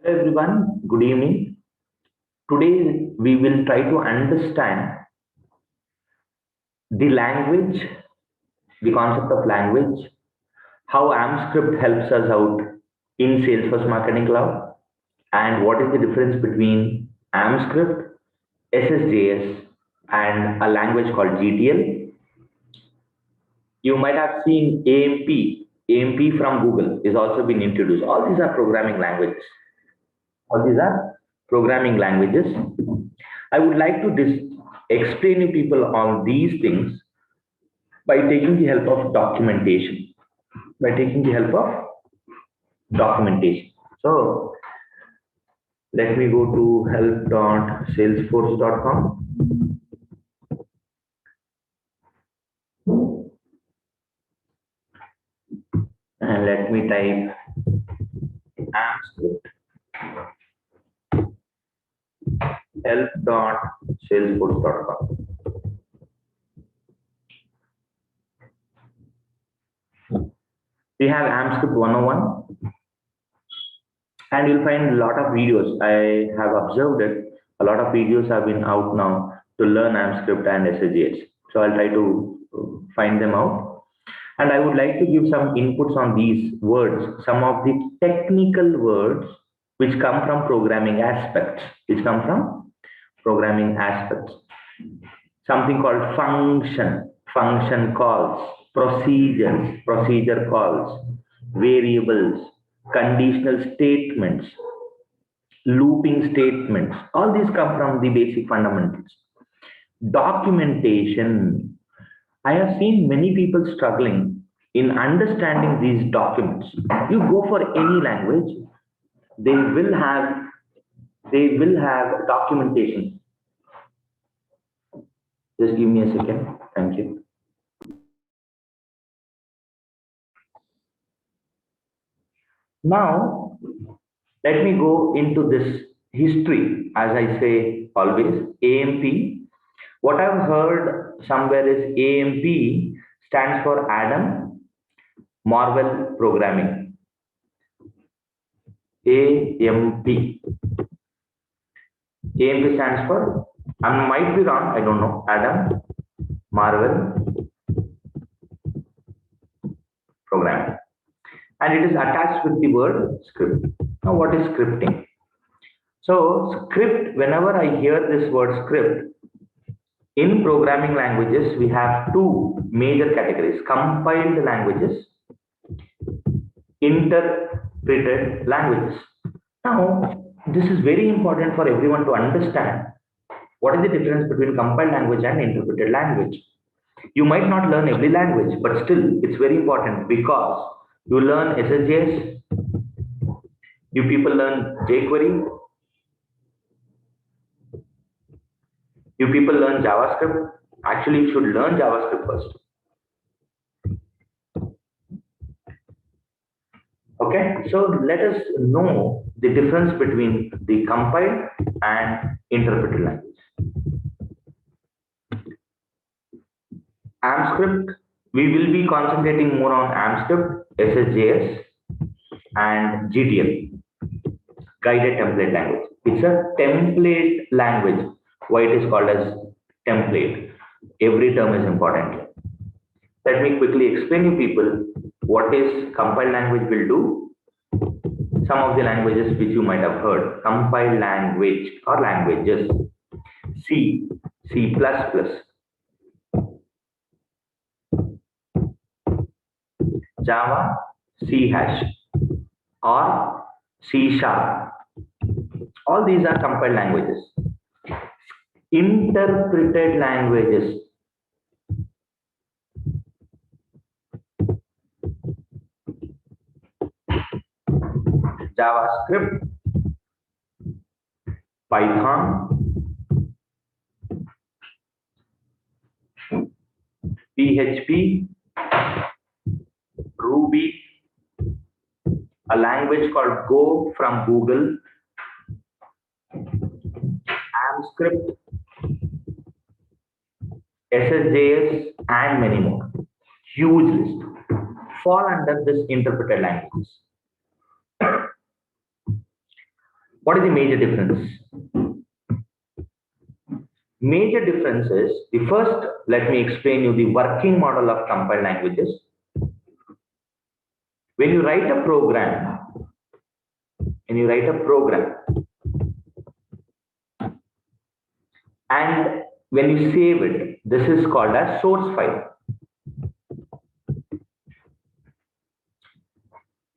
Hello everyone, good evening. Today we will try to understand the language, the concept of language, how AMScript helps us out in Salesforce Marketing Cloud, and what is the difference between AMScript, SSJS, and a language called GTL. You might have seen AMP. AMP from Google is also been introduced. All these are programming languages. All these are programming languages. I would like to explain to people on these things by taking the help of documentation. By taking the help of documentation. So let me go to help.salesforce.com and let me type AMScript help.salesforce.com. We have AMScript 101 and you'll find a lot of videos. I have observed it. A lot of videos have been out now to learn AMScript and SSJS. So I'll try to find them out. And I would like to give some inputs on these words, some of the technical words which come from programming aspects, Something called function calls, procedure calls, variables, conditional statements, looping statements. All these come from the basic fundamentals. Documentation. I have seen many people struggling in understanding these documents. You go for any language, they will have documentation. Just give me a second. Thank you. Now, let me go into this history, as I say always, AMP. What I've heard somewhere is AMP stands for Adam Marvel Programming. AMP. AMP stands for, I might be wrong, I don't know, Adam Marvel Programming. And it is attached with the word script. Now, what is scripting? So, script, whenever I hear this word script, in programming languages, we have two major categories: compiled languages, interpreted languages. Now, this is very important for everyone to understand. What is the difference between compiled language and interpreted language? You might not learn every language, but still, it's very important because you learn SSJS, you people learn jQuery, you people learn JavaScript. Actually, you should learn JavaScript first. Okay, so let us know the difference between the compiled and interpreted language. AMScript, we will be concentrating more on AMScript, SSJS, and GTL, guided template language. It's a template language. Why it is called as template? Every term is important. Let me quickly explain to people what is compiled language will do. Some of the languages which you might have heard: compiled language or languages, C, C++, Java, C#, or C#. All these are compiled languages. Interpreted languages. JavaScript, Python, PHP, Ruby, a language called Go from Google, AMScript, SSJS, and many more. Huge list fall under this interpreted languages. What is the major difference? Major difference is, the first, let me explain you the working model of compiled languages. When you write a program, and when you save it, this is called as source file.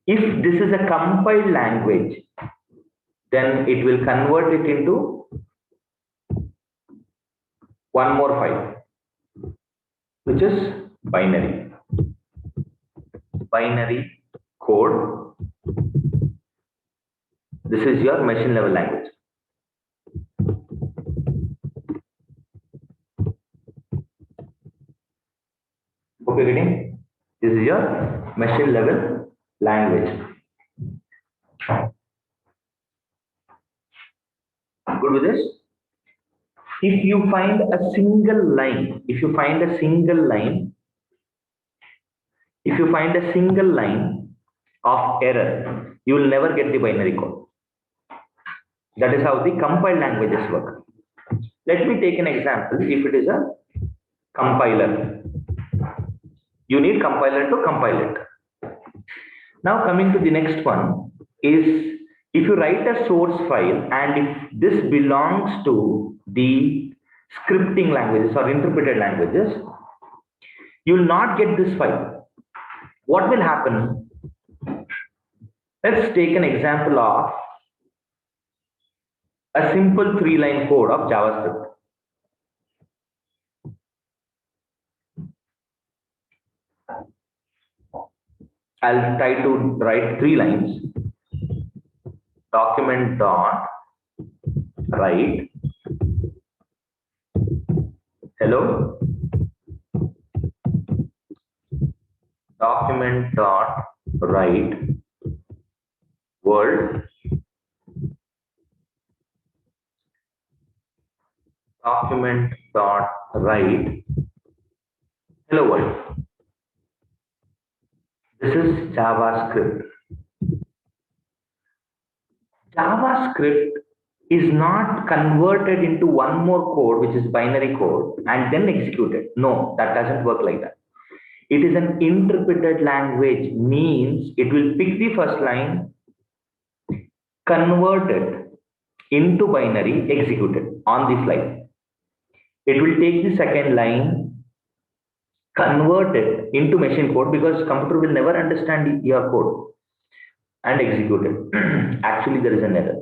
If this is a compiled language, then it will convert it into one more file, which is binary code. This is your machine level language. Hope you're getting? This is your machine level language. Good with this? If you find a single line, of error, you will never get the binary code. That is how the compiled languages work. Let me take an example. If it is a compiler, you need compiler to compile it. Now coming to the next one is, if you write a source file and if this belongs to the scripting languages or interpreted languages, you will not get this file. What will happen? Let's take an example of a simple 3-line code of JavaScript. I'll try to write 3 lines. Document dot write hello. Document dot write world. Document dot write hello world. This is JavaScript. JavaScript is not converted into one more code, which is binary code, and then executed. No, that doesn't work like that. It is an interpreted language, means it will pick the first line, convert it into binary, execute it on the fly. It will take the second line, convert it into machine code, because computer will never understand your code, and execute it. Actually, there is an error.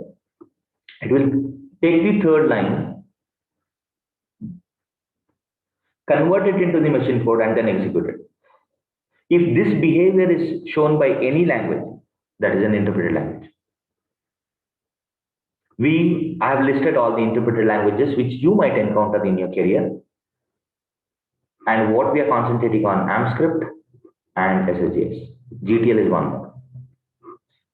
It will take the third line, convert it into the machine code, and then execute it. If this behavior is shown by any language, that is an interpreted language. I have listed all the interpreted languages which you might encounter in your career. And what we are concentrating on, AMScript and SSJS. GTL is one more.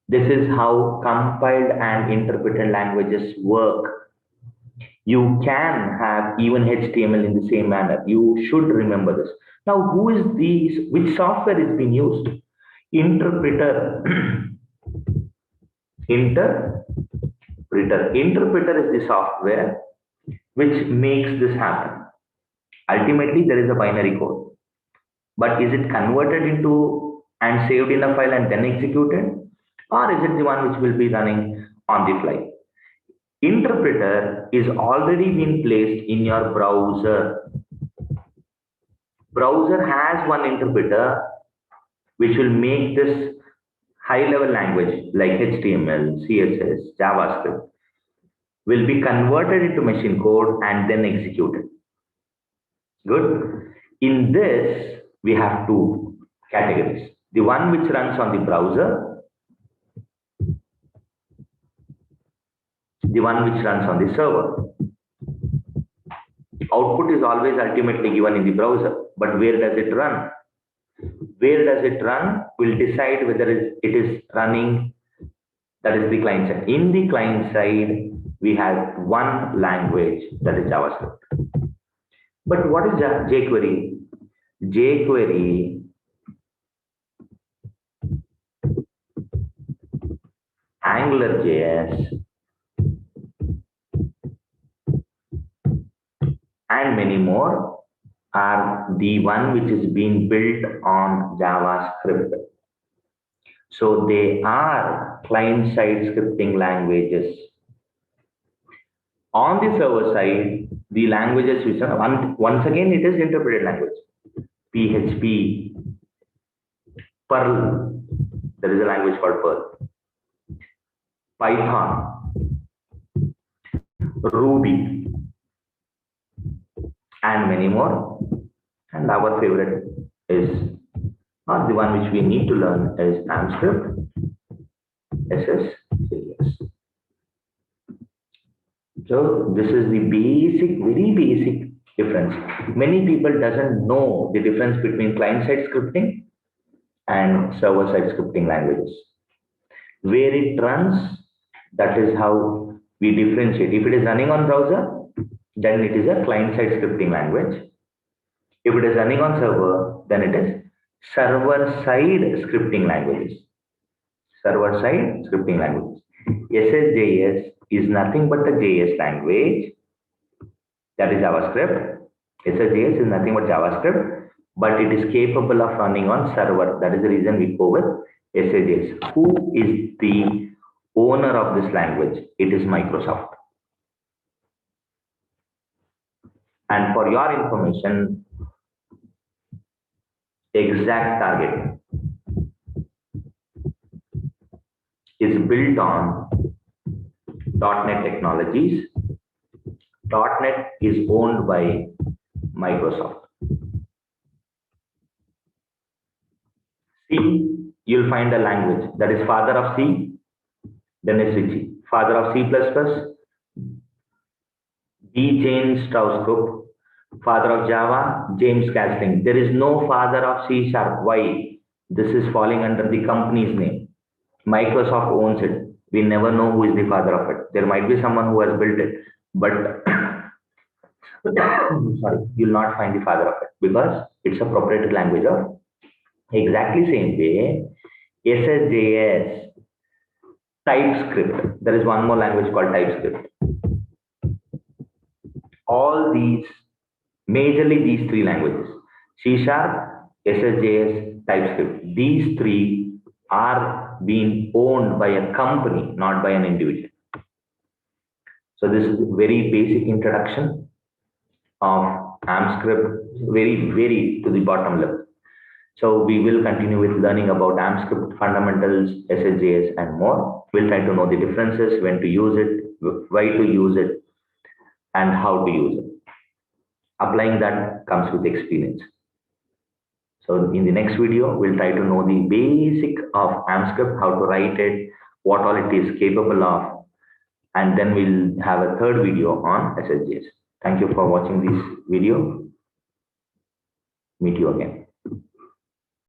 This is how compiled and interpreted languages work. You can have even HTML in the same manner. You should remember this. Now, which software is being used? Interpreter. Interpreter is the software which makes this happen. Ultimately, there is a binary code. But is it converted into and saved in a file and then executed? Or is it the one which will be running on the fly? Interpreter is already been placed in your browser. Browser has one interpreter which will make this high-level language like HTML, CSS, JavaScript will be converted into machine code and then executed. Good. In this, we have 2 categories. The one which runs on the browser, the one which runs on the server. Output is always ultimately given in the browser, but where does it run? Where does it run will decide whether it is running, that is the client side. In the client side, we have one language, that is JavaScript. But what is jQuery? jQuery AngularJS and many more are the one which is being built on JavaScript. So they are client-side scripting languages. On the server side, the languages which are, once again, it is interpreted language. PHP, Perl, there is a language called Perl, Python, Ruby, and many more. And our favorite is, or the one which we need to learn, is AMScript, SSJS. So this is the basic, very basic difference. Many people doesn't know the difference between client-side scripting and server-side scripting languages. Where it runs, that is how we differentiate. If it is running on browser, then it is a client-side scripting language. If it is running on server, then it is server-side scripting languages. Server-side scripting languages. SSJS is nothing but a JS language, that is JavaScript. SSJS is nothing but JavaScript, but it is capable of running on server. That is the reason we go with SSJS. Who is the owner of this language? It is Microsoft. And for your information, exact target is built on .NET technologies. .NET is owned by Microsoft. C, you'll find a language that is father of C, then is C. Father of C++, B. Jane Strauss-Cook. Father of Java, James Castling. There is no father of C#. Why? This is falling under the company's name. Microsoft owns it. We never know who is the father of it. There might be someone who has built it, but sorry, you'll not find the father of it because it's a proprietary language of exactly same way. SSJS, TypeScript. There is one more language called TypeScript. All these, majorly these three languages, C#, SSJS, TypeScript, these three are being owned by a company, not by an individual. So this is a very basic introduction of AMScript, very to the bottom level. So we will continue with learning about AMScript fundamentals, SSJS, and more. We'll try to know the differences, when to use it, why to use it, and how to use it. Applying that comes with experience. So in the next video, we'll try to know the basic of AMScript, how to write it, what all it is capable of, and then we'll have a third video on SSJS. Thank you for watching this video. Meet you again.